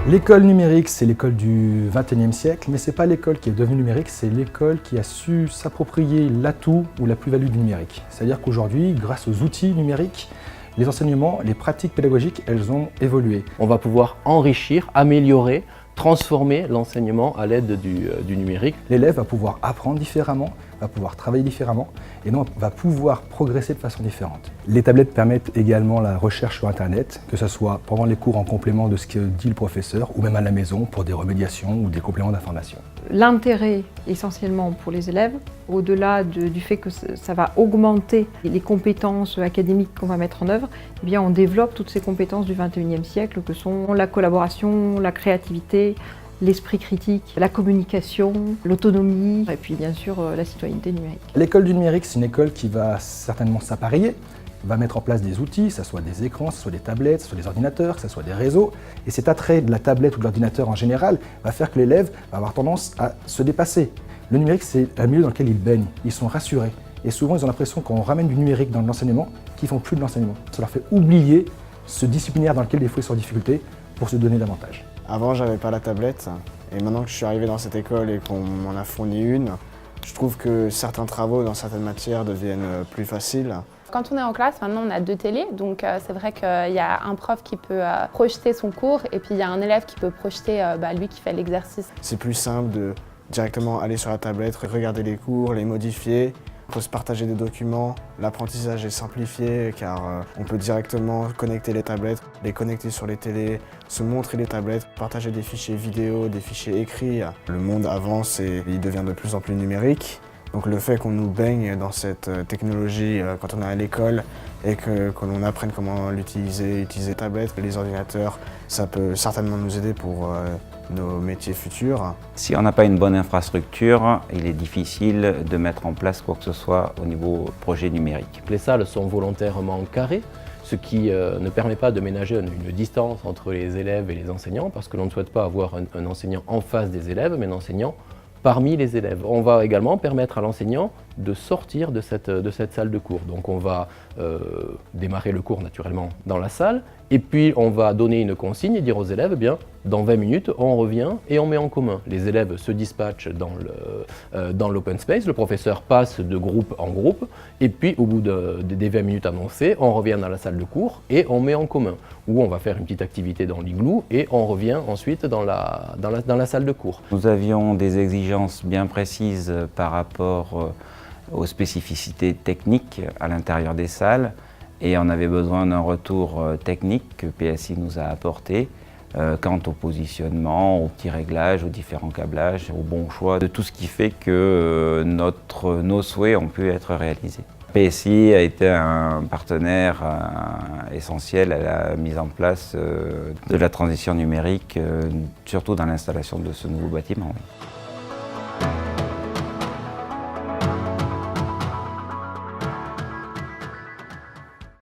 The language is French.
L'école numérique, c'est l'école du XXIe siècle, mais ce n'est pas l'école qui est devenue numérique, c'est l'école qui a su s'approprier l'atout ou la plus-value du numérique. C'est-à-dire qu'aujourd'hui, grâce aux outils numériques, les enseignements, les pratiques pédagogiques, elles ont évolué. On va pouvoir enrichir, améliorer, transformer l'enseignement à l'aide du numérique. L'élève va pouvoir apprendre différemment, va pouvoir travailler différemment et donc va pouvoir progresser de façon différente. Les tablettes permettent également la recherche sur Internet, que ce soit pendant les cours en complément de ce que dit le professeur ou même à la maison pour des remédiations ou des compléments d'information. L'intérêt essentiellement pour les élèves, au-delà du fait que ça va augmenter les compétences académiques qu'on va mettre en œuvre, eh bien on développe toutes ces compétences du XXIe siècle que sont la collaboration, la créativité, l'esprit critique, la communication, l'autonomie et puis bien sûr la citoyenneté numérique. L'école du numérique, c'est une école qui va certainement s'appareiller, va mettre en place des outils, que ce soit des écrans, que ce soit des tablettes, que ce soit des ordinateurs, que ce soit des réseaux. Et cet attrait de la tablette ou de l'ordinateur en général va faire que l'élève va avoir tendance à se dépasser. Le numérique, c'est un milieu dans lequel ils baignent, ils sont rassurés. Et souvent, ils ont l'impression qu'on ramène du numérique dans l'enseignement, qu'ils ne font plus de l'enseignement. Ça leur fait oublier ce disciplinaire dans lequel des fois ils sont en difficulté pour se donner davantage. Avant, j'avais pas la tablette, et maintenant que je suis arrivé dans cette école et qu'on m'en a fourni une, je trouve que certains travaux dans certaines matières deviennent plus faciles. Quand on est en classe, maintenant on a 2 télés, donc c'est vrai qu'il y a un prof qui peut projeter son cours et puis il y a un élève qui peut projeter lui qui fait l'exercice. C'est plus simple de directement aller sur la tablette, regarder les cours, les modifier. On peut se partager des documents, l'apprentissage est simplifié car on peut directement connecter les tablettes, les connecter sur les télés, se montrer les tablettes, partager des fichiers vidéo, des fichiers écrits. Le monde avance et il devient de plus en plus numérique. Donc le fait qu'on nous baigne dans cette technologie quand on est à l'école et que l'on apprenne comment l'utiliser, utiliser les tablettes, les ordinateurs, ça peut certainement nous aider pour nos métiers futurs. Si on n'a pas une bonne infrastructure, il est difficile de mettre en place quoi que ce soit au niveau projet numérique. Les salles sont volontairement carrées, ce qui ne permet pas de ménager une distance entre les élèves et les enseignants, parce que l'on ne souhaite pas avoir un enseignant en face des élèves, mais un enseignant parmi les élèves. On va également permettre à l'enseignant de sortir de cette salle de cours. Donc on va démarrer le cours naturellement dans la salle et puis on va donner une consigne et dire aux élèves, eh bien, dans 20 minutes, on revient et on met en commun. Les élèves se dispatchent dans l'open space, le professeur passe de groupe en groupe et puis au bout des 20 minutes annoncées, on revient dans la salle de cours et on met en commun. Ou on va faire une petite activité dans l'igloo et on revient ensuite dans la salle de cours. Nous avions des exigences bien précises par rapport aux spécificités techniques à l'intérieur des salles et on avait besoin d'un retour technique que PSI nous a apporté quant au positionnement, aux petits réglages, aux différents câblages, au bon choix de tout ce qui fait que nos souhaits ont pu être réalisés. PSI a été un partenaire essentiel à la mise en place de la transition numérique, surtout dans l'installation de ce nouveau bâtiment. Oui.